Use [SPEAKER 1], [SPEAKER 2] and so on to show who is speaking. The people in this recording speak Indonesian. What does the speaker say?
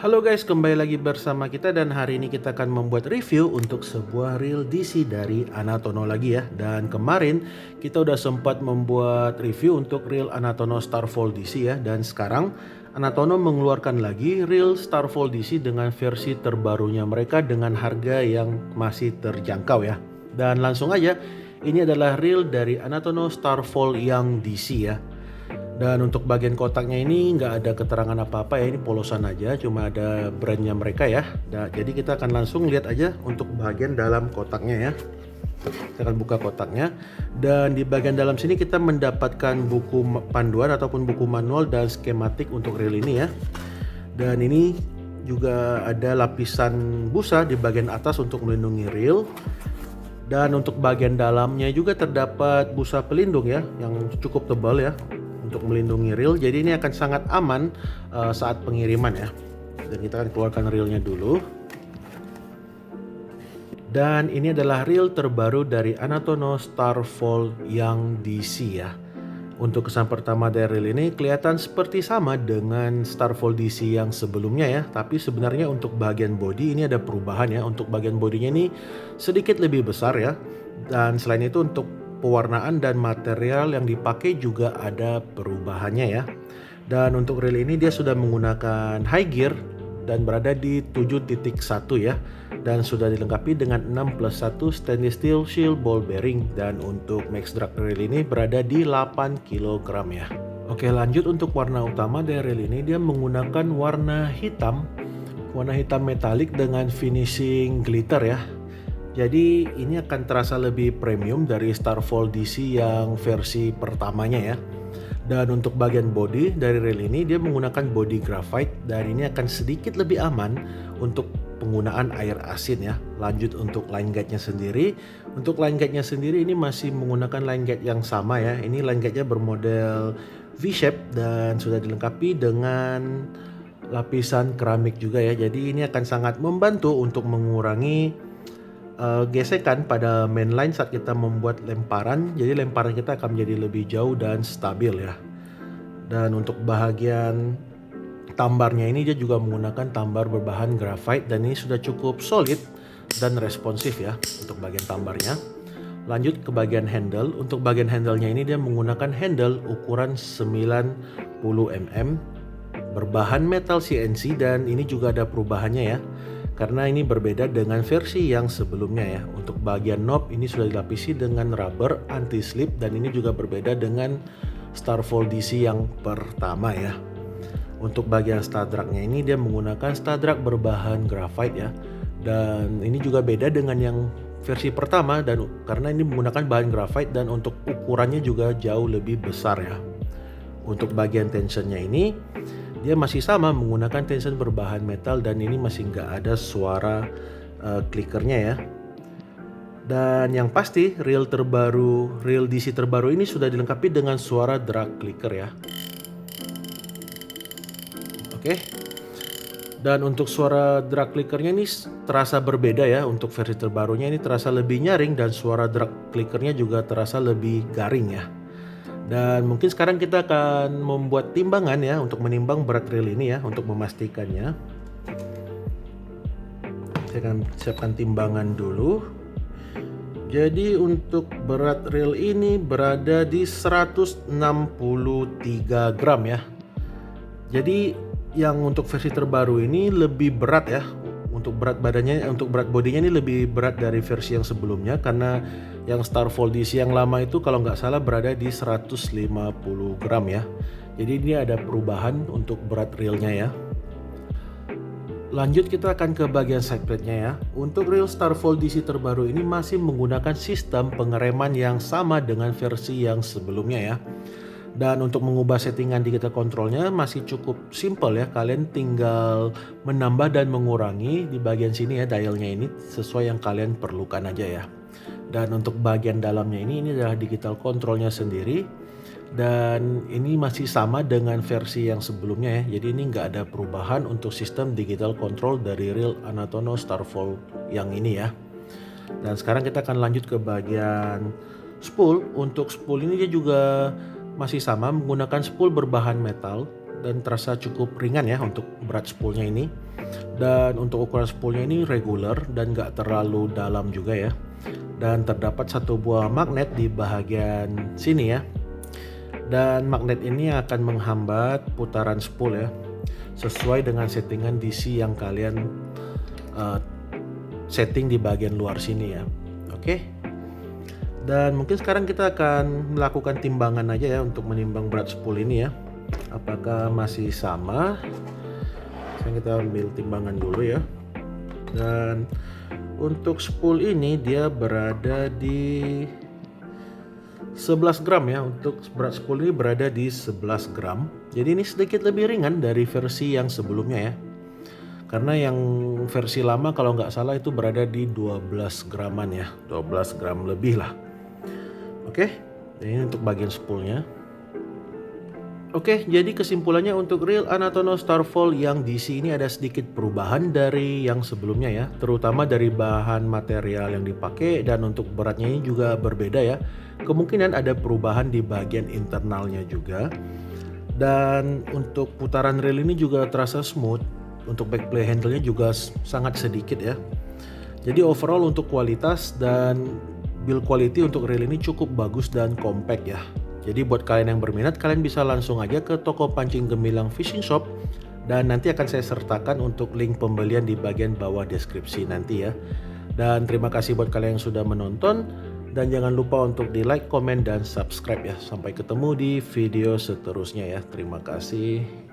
[SPEAKER 1] Halo guys, kembali lagi bersama kita dan hari ini kita akan membuat review untuk sebuah reel DC dari Anatono lagi ya. Dan kemarin kita udah sempat membuat review untuk reel Anatono Starfall DC ya. Dan sekarang Anatono mengeluarkan lagi reel Starfall DC dengan versi terbarunya mereka dengan harga yang masih terjangkau ya. Dan langsung aja, ini adalah reel dari Anatono Starfall yang DC ya. Dan untuk bagian kotaknya ini nggak ada keterangan apa-apa ya, ini polosan aja, cuma ada brandnya mereka ya. Jadi kita akan langsung lihat aja untuk bagian dalam kotaknya ya. Kita akan buka kotaknya dan di bagian dalam sini kita mendapatkan buku panduan ataupun buku manual dan skematik untuk reel ini ya. Dan ini juga ada lapisan busa di bagian atas untuk melindungi reel. Dan untuk bagian dalamnya juga terdapat busa pelindung ya yang cukup tebal ya untuk melindungi reel. Jadi ini akan sangat aman saat pengiriman ya. Dan kita akan keluarkan reelnya dulu. Dan ini adalah reel terbaru dari Anatono Starfall yang DC ya. Untuk kesan pertama dari reel ini kelihatan seperti sama dengan Starfall DC yang sebelumnya ya. Tapi sebenarnya untuk bagian bodi ini ada perubahan ya. Untuk bagian bodinya ini sedikit lebih besar ya. Dan selain itu untuk pewarnaan dan material yang dipakai juga ada perubahannya ya. Dan untuk reel ini dia sudah menggunakan high gear dan berada di 7.1 ya. Dan sudah dilengkapi dengan 6+1 stainless steel shield ball bearing. Dan untuk max drag reel ini berada di 8 kg ya. Oke, lanjut untuk warna utama dari reel ini, dia menggunakan warna hitam metalik dengan finishing glitter ya. Jadi ini akan terasa lebih premium dari Starfall DC yang versi pertamanya ya. Dan untuk bagian body dari reel ini dia menggunakan body graphite dan ini akan sedikit lebih aman untuk penggunaan air asin ya. Lanjut untuk line guide-nya sendiri. Untuk line guide-nya sendiri ini masih menggunakan line guide yang sama ya. Ini line guide-nya bermodel V-shape dan sudah dilengkapi dengan lapisan keramik juga ya. Jadi ini akan sangat membantu untuk mengurangi gesekan pada main line saat kita membuat lemparan. Jadi lemparan kita akan menjadi lebih jauh dan stabil ya. Dan untuk bagian tambarnya ini dia juga menggunakan tambar berbahan graphite dan ini sudah cukup solid dan responsif ya untuk bagian tambarnya. Lanjut ke bagian handle. Untuk bagian handle-nya ini dia menggunakan handle ukuran 90 mm berbahan metal CNC dan ini juga ada perubahannya ya. Karena ini berbeda dengan versi yang sebelumnya ya. Untuk bagian knob ini sudah dilapisi dengan rubber anti slip dan ini juga berbeda dengan Starfall DC yang pertama ya. Untuk bagian stud drag-nya ini dia menggunakan stud drag berbahan graphite ya. Dan ini juga beda dengan yang versi pertama dan karena ini menggunakan bahan graphite dan untuk ukurannya juga jauh lebih besar ya. Untuk bagian tensionnya ini dia masih sama menggunakan tension berbahan metal dan ini masih nggak ada suara clickernya ya. Dan yang pasti reel DC terbaru ini sudah dilengkapi dengan suara drag clicker ya. Oke. Dan untuk suara drag clickernya ini terasa berbeda ya. Untuk versi terbarunya ini terasa lebih nyaring dan suara drag clickernya juga terasa lebih garing ya. Dan mungkin sekarang kita akan membuat timbangan ya untuk menimbang berat reel ini ya untuk memastikannya. Saya akan siapkan timbangan dulu. Jadi untuk berat reel ini berada di 163 gram ya. Jadi yang untuk versi terbaru ini lebih berat ya. Untuk berat badannya, untuk berat bodinya ini lebih berat dari versi yang sebelumnya karena yang Starfall DC yang lama itu kalau nggak salah berada di 150 gram ya. Jadi ini ada perubahan untuk berat reelnya ya. Lanjut kita akan ke bagian side plate-nya ya. Untuk reel Starfall DC terbaru ini masih menggunakan sistem pengereman yang sama dengan versi yang sebelumnya ya. Dan untuk mengubah settingan digital controlnya masih cukup simple ya. Kalian tinggal menambah dan mengurangi di bagian sini ya dialnya ini sesuai yang kalian perlukan aja ya. Dan untuk bagian dalamnya ini adalah digital controlnya sendiri. Dan ini masih sama dengan versi yang sebelumnya ya. Jadi ini nggak ada perubahan untuk sistem digital control dari reel Anatono Starfall yang ini ya. Dan sekarang kita akan lanjut ke bagian spool. Untuk spool ini dia juga masih sama menggunakan spool berbahan metal dan terasa cukup ringan ya untuk berat spoolnya ini. Dan untuk ukuran spoolnya ini regular dan gak terlalu dalam juga ya. Dan terdapat satu buah magnet di bagian sini ya. Dan magnet ini akan menghambat putaran spool ya, sesuai dengan settingan DC yang kalian setting di bagian luar sini ya. Oke. Dan mungkin sekarang kita akan melakukan timbangan aja ya untuk menimbang berat spool ini ya. Apakah masih sama? Sekarang kita ambil timbangan dulu ya. Dan untuk spool ini dia berada di 11 gram ya. Untuk berat spool ini berada di 11 gram. Jadi ini sedikit lebih ringan dari versi yang sebelumnya ya. Karena yang versi lama kalau nggak salah itu berada di 12 graman ya. 12 gram lebih lah. Oke, ini untuk bagian spoolnya. Oke, jadi kesimpulannya untuk reel Anatono Starfall yang DC ini ada sedikit perubahan dari yang sebelumnya ya, terutama dari bahan material yang dipakai dan untuk beratnya ini juga berbeda ya. Kemungkinan ada perubahan di bagian internalnya juga. Dan untuk putaran reel ini juga terasa smooth. Untuk backplay handle-nya juga sangat sedikit ya. Jadi overall untuk kualitas dan build quality untuk reel ini cukup bagus dan compact ya. Jadi buat kalian yang berminat, kalian bisa langsung aja ke toko pancing gemilang fishing shop. Dan nanti akan saya sertakan untuk link pembelian di bagian bawah deskripsi nanti ya. Dan terima kasih buat kalian yang sudah menonton. Dan jangan lupa untuk di like, komen, dan subscribe ya. Sampai ketemu di video seterusnya ya. Terima kasih.